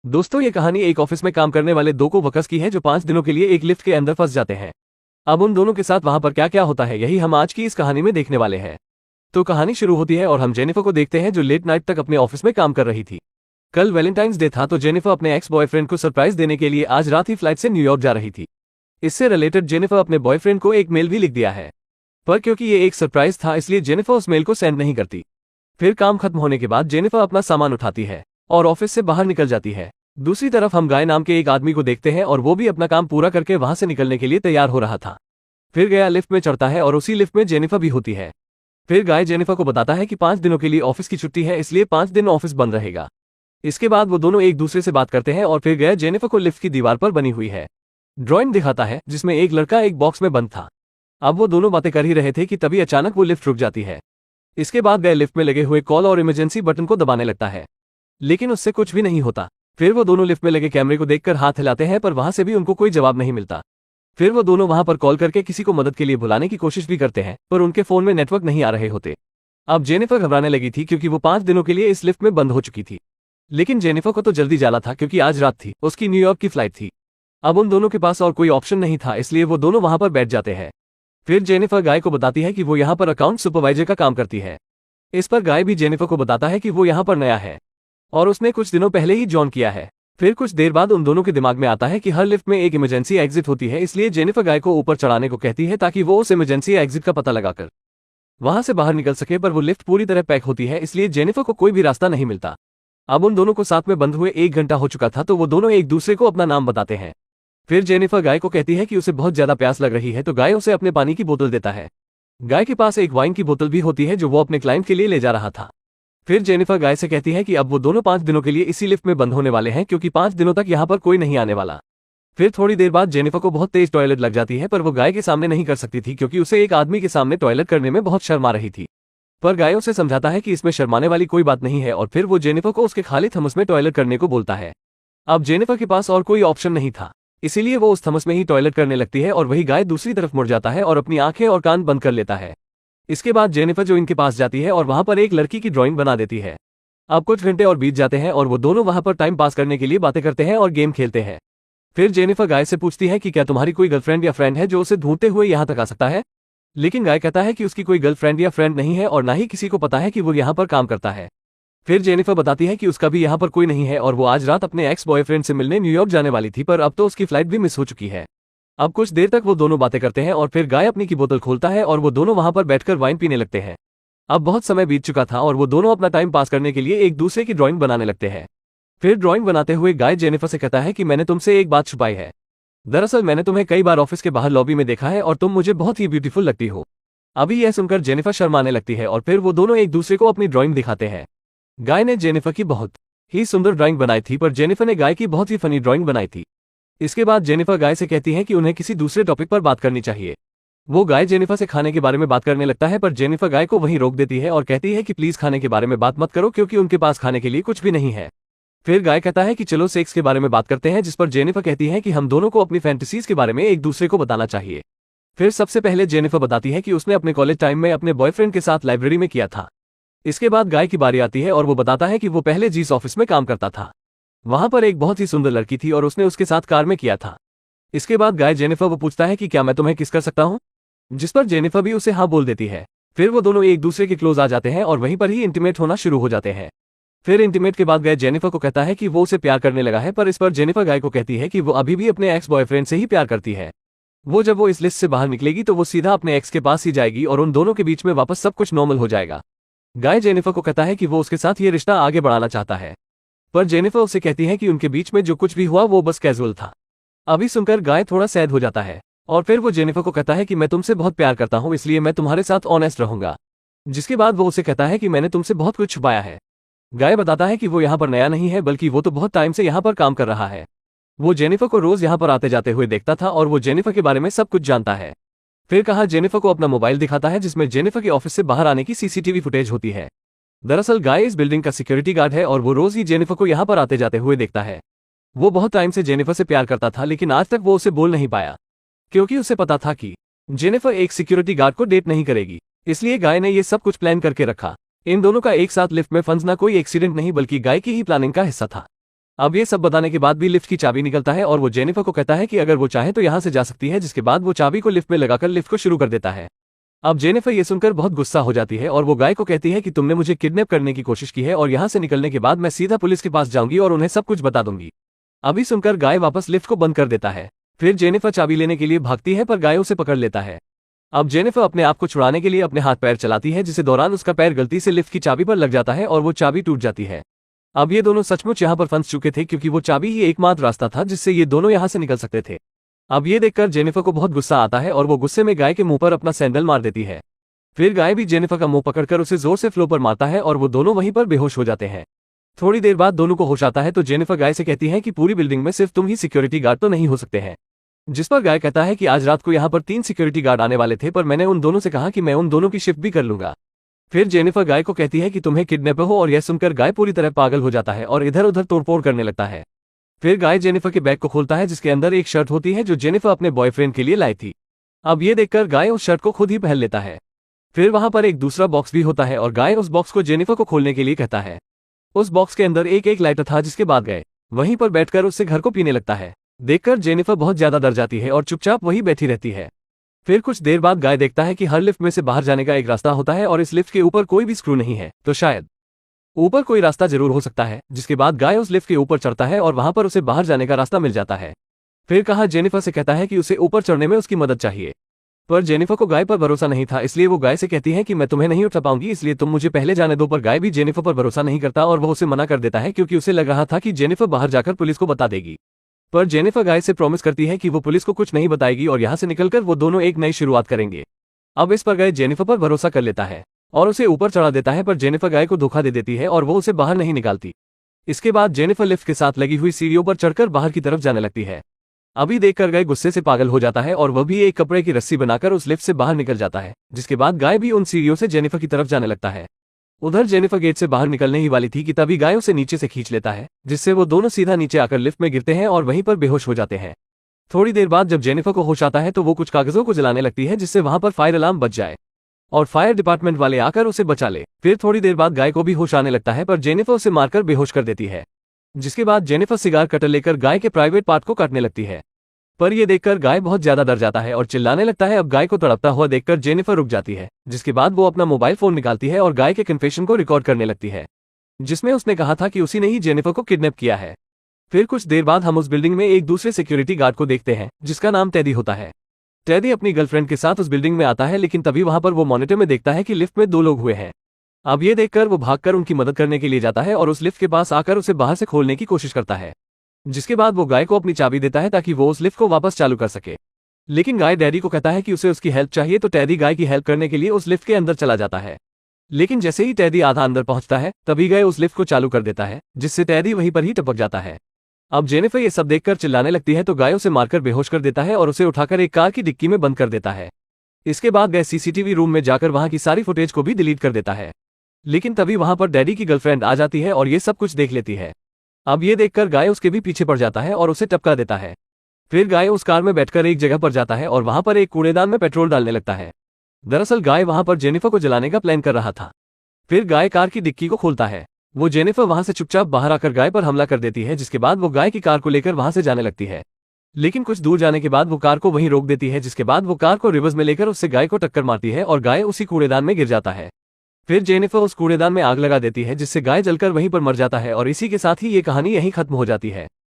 दोस्तों, ये कहानी एक ऑफिस में काम करने वाले दो को वकस की है जो 5 दिनों के लिए एक लिफ्ट के अंदर फंस जाते हैं। अब उन दोनों के साथ वहां पर क्या क्या होता है, यही हम आज की इस कहानी में देखने वाले हैं। तो कहानी शुरू होती है और हम जेनिफर को देखते हैं जो लेट नाइट तक अपने ऑफिस में काम कर रही थी। कल वैलेंटाइंस डे था तो जेनिफर अपने एक्स बॉयफ्रेंड को सरप्राइज देने के लिए आज रात ही फ्लाइट से न्यूयॉर्क जा रही थी। इससे रिलेटेड जेनिफर अपने बॉयफ्रेंड को एक मेल भी लिख दिया है, पर क्योंकि ये एक सरप्राइज था इसलिए जेनिफर उस मेल को सेंड नहीं करती। फिर काम खत्म होने के बाद जेनिफर अपना सामान उठाती है और ऑफिस से बाहर निकल जाती है। दूसरी तरफ हम गाय नाम के एक आदमी को देखते हैं और वो भी अपना काम पूरा करके वहां से निकलने के लिए तैयार हो रहा था। फिर गया लिफ्ट में चढ़ता है और उसी लिफ्ट में जेनिफर भी होती है। फिर गाय जेनिफर को बताता है कि 5 दिनों के लिए ऑफिस की छुट्टी है, इसलिए 5 दिन ऑफिस बंद रहेगा। इसके बाद वो दोनों एक दूसरे से बात करते हैं और फिर गाय जेनिफर को लिफ्ट की दीवार पर बनी हुई है ड्राइंग दिखाता है जिसमें एक लड़का एक बॉक्स में बंद था। अब वो दोनों बातें कर ही रहे थे कि तभी अचानक वो लिफ्ट रुक जाती है। इसके बाद गाय लिफ्ट में लगे हुए कॉल और इमरजेंसी बटन को दबाने लगता है, लेकिन उससे कुछ भी नहीं होता। फिर वो दोनों लिफ्ट में लगे कैमरे को देखकर हाथ हिलाते हैं पर वहां से भी उनको कोई जवाब नहीं मिलता। फिर वो दोनों वहां पर कॉल करके किसी को मदद के लिए बुलाने की कोशिश भी करते हैं पर उनके फोन में नेटवर्क नहीं आ रहे होते। अब जेनिफर घबराने लगी थी क्योंकि वो 5 दिनों के लिए इस लिफ्ट में बंद हो चुकी थी। लेकिन जेनिफर को तो जल्दी जाना था क्योंकि आज रात थी, उसकी न्यूयॉर्क की फ्लाइट थी। अब उन दोनों के पास और कोई ऑप्शन नहीं था, इसलिए वो दोनों वहां पर बैठ जाते हैं। फिर जेनिफर गाय को बताती है कि वो यहाँ पर अकाउंट सुपरवाइजर का काम करती है। इस पर गाय भी जेनिफर को बताता है कि वो यहाँ पर नया है और उसने कुछ दिनों पहले ही ज्वाइन किया है। फिर कुछ देर बाद उन दोनों के दिमाग में आता है कि हर लिफ्ट में एक इमरजेंसी एग्जिट होती है, इसलिए जेनिफर गाय को ऊपर चढ़ाने को कहती है ताकि वो उस इमरजेंसी एग्जिट का पता लगाकर वहां से बाहर निकल सके, पर वो लिफ्ट पूरी तरह पैक होती है इसलिए जेनिफर को कोई भी रास्ता नहीं मिलता। अब उन दोनों को साथ में बंद हुए 1 घंटा हो चुका था तो वो दोनों एक दूसरे को अपना नाम बताते हैं। फिर जेनिफर गाय को कहती है कि उसे बहुत ज्यादा प्यास लग रही है तो गाय उसे अपने पानी की बोतल देता है। गाय के पास एक वाइन की बोतल भी होती है जो वो अपने क्लाइंट के लिए ले जा रहा था। फिर जेनिफर गाय से कहती है कि अब वो दोनों 5 दिनों के लिए इसी लिफ्ट में बंद होने वाले हैं क्योंकि 5 दिनों तक यहाँ पर कोई नहीं आने वाला। फिर थोड़ी देर बाद जेनिफर को बहुत तेज टॉयलेट लग जाती है पर वो गाय के सामने नहीं कर सकती थी क्योंकि उसे एक आदमी के सामने टॉयलेट करने में बहुत शर्म आ रही थी। पर गाय उसे समझाता है कि इसमें शर्माने वाली कोई बात नहीं है और फिर वो जेनिफर को उसके खाली थमस में टॉयलेट करने को बोलता है। अब जेनिफर के पास और कोई ऑप्शन नहीं था, इसीलिए वो उस थमस में ही टॉयलेट करने लगती है और वही गाय दूसरी तरफ मुड़ जाता है और अपनी आंखें और कान बंद कर लेता है। इसके बाद जेनिफर जो इनके पास जाती है और वहां पर एक लड़की की ड्राइंग बना देती है। अब कुछ घंटे और बीत जाते हैं और वो दोनों वहां पर टाइम पास करने के लिए बातें करते हैं और गेम खेलते हैं। फिर जेनिफर गाय से पूछती है कि क्या तुम्हारी कोई गर्लफ्रेंड या फ्रेंड है जो उसे ढूंढते हुए यहाँ तक आ सकता है। लेकिन गाय कहता है कि उसकी कोई गर्लफ्रेंड या फ्रेंड नहीं है और ना ही किसी को पता है कि वो यहाँ पर काम करता है। फिर जेनिफर बताती है कि उसका भी यहाँ पर कोई नहीं है और वो आज रात अपने एक्स बॉयफ्रेंड से मिलने न्यूयॉर्क जाने वाली थी, पर अब तो उसकी फ्लाइट भी मिस हो चुकी है। अब कुछ देर तक वो दोनों बातें करते हैं और फिर गाय अपनी की बोतल खोलता है और वो दोनों वहां पर बैठकर वाइन पीने लगते हैं। अब बहुत समय बीत चुका था और वो दोनों अपना टाइम पास करने के लिए एक दूसरे की ड्राइंग बनाने लगते हैं। फिर ड्राइंग बनाते हुए गाय जेनिफर से कहता है कि मैंने तुमसे एक बात छुपाई है। दरअसल मैंने तुम्हें कई बार ऑफिस के बाहर लॉबी में देखा है और तुम मुझे बहुत ही ब्यूटीफुल लगती हो। अभी यह सुनकर जेनिफर शर्माने लगती है और फिर वो दोनों एक दूसरे को अपनी ड्राइंग दिखाते हैं। गाय ने जेनिफर की बहुत ही सुंदर ड्राइंग बनाई थी पर जेनिफर ने गाय की बहुत ही फनी ड्राइंग बनाई थी। इसके बाद जेनिफर गाय से कहती है कि उन्हें किसी दूसरे टॉपिक पर बात करनी चाहिए। वो गाय जेनिफर से खाने के बारे में बात करने लगता है पर जेनिफर गाय को वहीं रोक देती है और कहती है कि प्लीज खाने के बारे में बात मत करो क्योंकि उनके पास खाने के लिए कुछ भी नहीं है। फिर गाय कहता है कि चलो सेक्स के बारे में बात करते हैं, जिस पर जेनिफर कहती है कि हम दोनों को अपनी फैंटेसीज के बारे में एक दूसरे को बताना चाहिए। फिर सबसे पहले जेनिफर बताती है कि उसने अपने कॉलेज टाइम में अपने बॉयफ्रेंड के साथ लाइब्रेरी में किया था। इसके बाद गाय की बारी आती है और वो बताता है कि वो पहले जिस ऑफिस में काम करता था वहां पर एक बहुत ही सुंदर लड़की थी और उसने उसके साथ कार में किया था। इसके बाद गाय जेनिफर वो पूछता है कि क्या मैं तुम्हें किस कर सकता हूं, जिस पर जेनिफर भी उसे हाँ बोल देती है। फिर वो दोनों एक दूसरे के क्लोज आ जाते हैं और वहीं पर ही इंटीमेट होना शुरू हो जाते हैं। फिर इंटीमेट के बाद गाय जेनिफर को कहता है कि वो उसे प्यार करने लगा है, पर इस पर जेनिफर गाय को कहती है कि वो अभी भी अपने एक्स बॉयफ्रेंड से ही प्यार करती है। जब वो इस लिस्ट से बाहर निकलेगी तो वो सीधा अपने एक्स के पास ही जाएगी और उन दोनों के बीच में वापस सब कुछ नॉर्मल हो जाएगा। गाय जेनिफर को कहता है कि वो उसके साथ ये रिश्ता आगे बढ़ाना चाहता है, पर जेनिफर उसे कहती है कि उनके बीच में जो कुछ भी हुआ वो बस कैजुअल था। अभी सुनकर गाय थोड़ा सैड हो जाता है और फिर वो जेनिफर को कहता है कि मैं तुमसे बहुत प्यार करता हूं, इसलिए मैं तुम्हारे साथ ऑनेस्ट रहूंगा। जिसके बाद वो उसे कहता है कि मैंने तुमसे बहुत कुछ छुपाया है। गाय बताता है कि वो यहाँ पर नया नहीं है बल्कि वो तो बहुत टाइम से यहाँ पर काम कर रहा है। वो जेनिफर को रोज यहाँ पर आते जाते हुए देखता था और वो जेनिफर के बारे में सब कुछ जानता है। फिर कहा जेनिफर को अपना मोबाइल दिखाता है जिसमें जेनिफर के ऑफिस से बाहर आने की सीसीटीवी फुटेज होती है। दरअसल गाय इस बिल्डिंग का सिक्योरिटी गार्ड है और वो रोज ही जेनिफर को यहाँ पर आते जाते हुए देखता है। वो बहुत टाइम से जेनिफर से प्यार करता था लेकिन आज तक वो उसे बोल नहीं पाया क्योंकि उसे पता था कि जेनिफर एक सिक्योरिटी गार्ड को डेट नहीं करेगी। इसलिए गाय ने ये सब कुछ प्लान करके रखा। इन दोनों का एक साथ लिफ्ट में फंसना कोई एक्सीडेंट नहीं बल्कि गाय की ही प्लानिंग का हिस्सा था। अब ये सब बताने के बाद भी लिफ्ट की चाबी निकलता है और वो जेनिफर को कहता है कि अगर वो चाहे तो यहाँ से जा सकती है, जिसके बाद वो चाबी को लिफ्ट में लगाकर लिफ्ट को शुरू कर देता है। अब जेनिफर ये सुनकर बहुत गुस्सा हो जाती है और वो गाय को कहती है कि तुमने मुझे किडनैप करने की कोशिश की है और यहाँ से निकलने के बाद मैं सीधा पुलिस के पास जाऊंगी और उन्हें सब कुछ बता दूंगी। अभी सुनकर गाय वापस लिफ्ट को बंद कर देता है। फिर जेनिफर चाबी लेने के लिए भागती है पर गाय उसे पकड़ लेता है। अब जेनिफर अपने आप को छुड़ाने के लिए अपने हाथ पैर चलाती है, जिसे दौरान उसका पैर गलती से लिफ्ट की चाबी पर लग जाता है और वो चाबी टूट जाती है। अब ये दोनों सचमुच यहाँ पर फंस चुके थे, क्योंकि वो चाबी ही एकमात्र रास्ता था जिससे ये दोनों यहाँ से निकल सकते थे। अब ये देखकर जेनिफर को बहुत गुस्सा आता है और वो गुस्से में गाय के मुंह पर अपना सैंडल मार देती है। फिर गाय भी जेनिफर का मुंह पकड़कर उसे जोर से फ्लो पर मारता है और वो दोनों वहीं पर बेहोश हो जाते हैं। थोड़ी देर बाद दोनों को होश आता है तो जेनिफर गाय से कहती है कि पूरी बिल्डिंग में सिर्फ तुम ही सिक्योरिटी गार्ड तो नहीं हो सकते हैं। जिस पर गाय कहता है कि आज रात को यहाँ पर 3 सिक्योरिटी गार्ड आने वाले थे, पर मैंने उन दोनों से कहा कि मैं उन दोनों की शिफ्ट भी कर लूंगा। फिर जेनिफर गाय को कहती है कि तुम्हें किडनैपर हो, और यह सुनकर गाय पूरी तरह पागल हो जाता है और इधर उधर तोड़फोड़ करने लगता है। फिर गाय जेनिफर के बैग को खोलता है, जिसके अंदर एक शर्ट होती है जो जेनिफर अपने बॉयफ्रेंड के लिए लाई थी। अब ये देखकर गाय उस शर्ट को खुद ही पहन लेता है। फिर वहां पर एक दूसरा बॉक्स भी होता है और गाय उस बॉक्स को जेनिफर को खोलने के लिए कहता है। उस बॉक्स के अंदर एक लाइटर था, जिसके बाद गाय वहीं पर बैठकर उससे घर को पीने लगता है। देखकर जेनिफर बहुत ज्यादा डर जाती है और चुपचाप वहीं बैठी रहती है। फिर कुछ देर बाद गाय देखता है कि हर लिफ्ट में से बाहर जाने का एक रास्ता होता है और इस लिफ्ट के ऊपर कोई भी स्क्रू नहीं है, तो शायद ऊपर कोई रास्ता जरूर हो सकता है। जिसके बाद गाय उस लिफ्ट के ऊपर चढ़ता है और वहां पर उसे बाहर जाने का रास्ता मिल जाता है। फिर कहा जेनिफर से कहता है कि उसे ऊपर चढ़ने में उसकी मदद चाहिए, पर जेनिफर को गाय पर भरोसा नहीं था, इसलिए वो गाय से कहती है कि मैं तुम्हें नहीं उठा पाऊंगी, इसलिए तुम मुझे पहले जाने दो। पर गाय भी जेनिफर पर भरोसा नहीं करता और वो उसे मना कर देता है, क्योंकि उसे लग रहा था कि जेनिफर बाहर जाकर पुलिस को बता देगी। पर जेनिफर गाय से प्रॉमिस करती है कि वो पुलिस को कुछ नहीं बताएगी और यहाँ से निकलकर वो दोनों एक नई शुरुआत करेंगे। अब इस पर गाय जेनिफर पर भरोसा कर लेता है और उसे ऊपर चढ़ा देता है, पर जेनिफर गाय को धोखा दे देती है और वो उसे बाहर नहीं निकालती। इसके बाद जेनिफर लिफ्ट के साथ लगी हुई सीढ़ियों पर चढ़कर बाहर की तरफ जाने लगती है। अभी देखकर गाय गुस्से से पागल हो जाता है और वह भी एक कपड़े की रस्सी बनाकर उस लिफ्ट से बाहर निकल जाता है। जिसके बाद गाय भी उन सीढ़ियों से जेनिफर की तरफ जाने लगता है। उधर जेनिफर गेट से बाहर निकलने ही वाली थी कि तभी गाय उसे नीचे से खींच लेता है, जिससे वो दोनों सीधा नीचे आकर लिफ्ट में गिरते हैं और वहीं पर बेहोश हो जाते हैं। थोड़ी देर बाद जब जेनिफर को होश आता है तो वो कुछ कागजों को जलाने लगती है, जिससे वहां पर फायर अलार्म बज जाए और फायर डिपार्टमेंट वाले आकर उसे बचा ले। फिर थोड़ी देर बाद गाय को भी होश आने लगता है, पर जेनिफर उसे मारकर बेहोश कर देती है। जिसके बाद जेनिफर सिगार कटर लेकर गाय के प्राइवेट पार्ट को काटने लगती है, पर यह देखकर गाय बहुत ज्यादा डर जाता है और चिल्लाने लगता है। अब गाय को तड़पता हुआ देखकर जेनिफर रुक जाती है, जिसके बाद वो अपना मोबाइल फोन निकालती है और गाय के कन्फेशन को रिकॉर्ड करने लगती है, जिसमें उसने कहा था कि उसी ने ही जेनिफर को किडनैप किया है। फिर कुछ देर बाद हम उस बिल्डिंग में एक दूसरे सिक्योरिटी गार्ड को देखते हैं, जिसका नाम टेडी होता है। टेडी अपनी गर्लफ्रेंड के साथ उस बिल्डिंग में आता है, लेकिन तभी वहां पर वो मॉनिटर में देखता है कि लिफ्ट में 2 लोग हुए हैं। अब ये देखकर वो भागकर उनकी मदद करने के लिए जाता है और उस लिफ्ट के पास आकर उसे बाहर से खोलने की कोशिश करता है। जिसके बाद वो गाय को अपनी चाबी देता है ताकि वो उस लिफ्ट को वापस चालू कर सके। लेकिन गाय डैडी को कहता है कि उसे उसकी हेल्प चाहिए, तो टेडी गाय की हेल्प करने के लिए उस लिफ्ट के अंदर चला जाता है। लेकिन जैसे ही टेडी आधा अंदर पहुंचता है तभी गाय उस लिफ्ट को चालू कर देता है, जिससे टेडी वहीं पर ही टपक जाता है। अब जेनिफर ये सब देखकर चिल्लाने लगती है, तो गाय उसे मारकर बेहोश कर देता है और उसे उठाकर एक कार की डिक्की में बंद कर देता है। इसके बाद गाय सीसीटीवी रूम में जाकर वहां की सारी फुटेज को भी डिलीट कर देता है। लेकिन तभी वहां पर डैडी की गर्लफ्रेंड आ जाती है और ये सब कुछ देख लेती है। अब ये देखकर गाय उसके भी पीछे पड़ जाता है और उसे टपका देता है। फिर गाय उस कार में बैठकर एक जगह पर जाता है और वहां पर एक कूड़ेदान में पेट्रोल डालने लगता है। दरअसल गाय वहां पर जेनिफर को जलाने का प्लान कर रहा था। फिर गाय कार की डिक्की को खोलता है। वो जेनिफर वहां से चुपचाप बाहर आकर गाय पर हमला कर देती है, जिसके बाद वो गाय की कार को लेकर वहां से जाने लगती है। लेकिन कुछ दूर जाने के बाद वो कार को वहीं रोक देती है, जिसके बाद वो कार को रिवर्स में लेकर उससे गाय को टक्कर मारती है और गाय उसी कूड़ेदान में गिर जाता है। फिर जेनिफर उस कूड़ेदान में आग लगा देती है, जिससे गाय जलकर वहीं पर मर जाता है और इसी के साथ ही ये कहानी यहीं खत्म हो जाती है।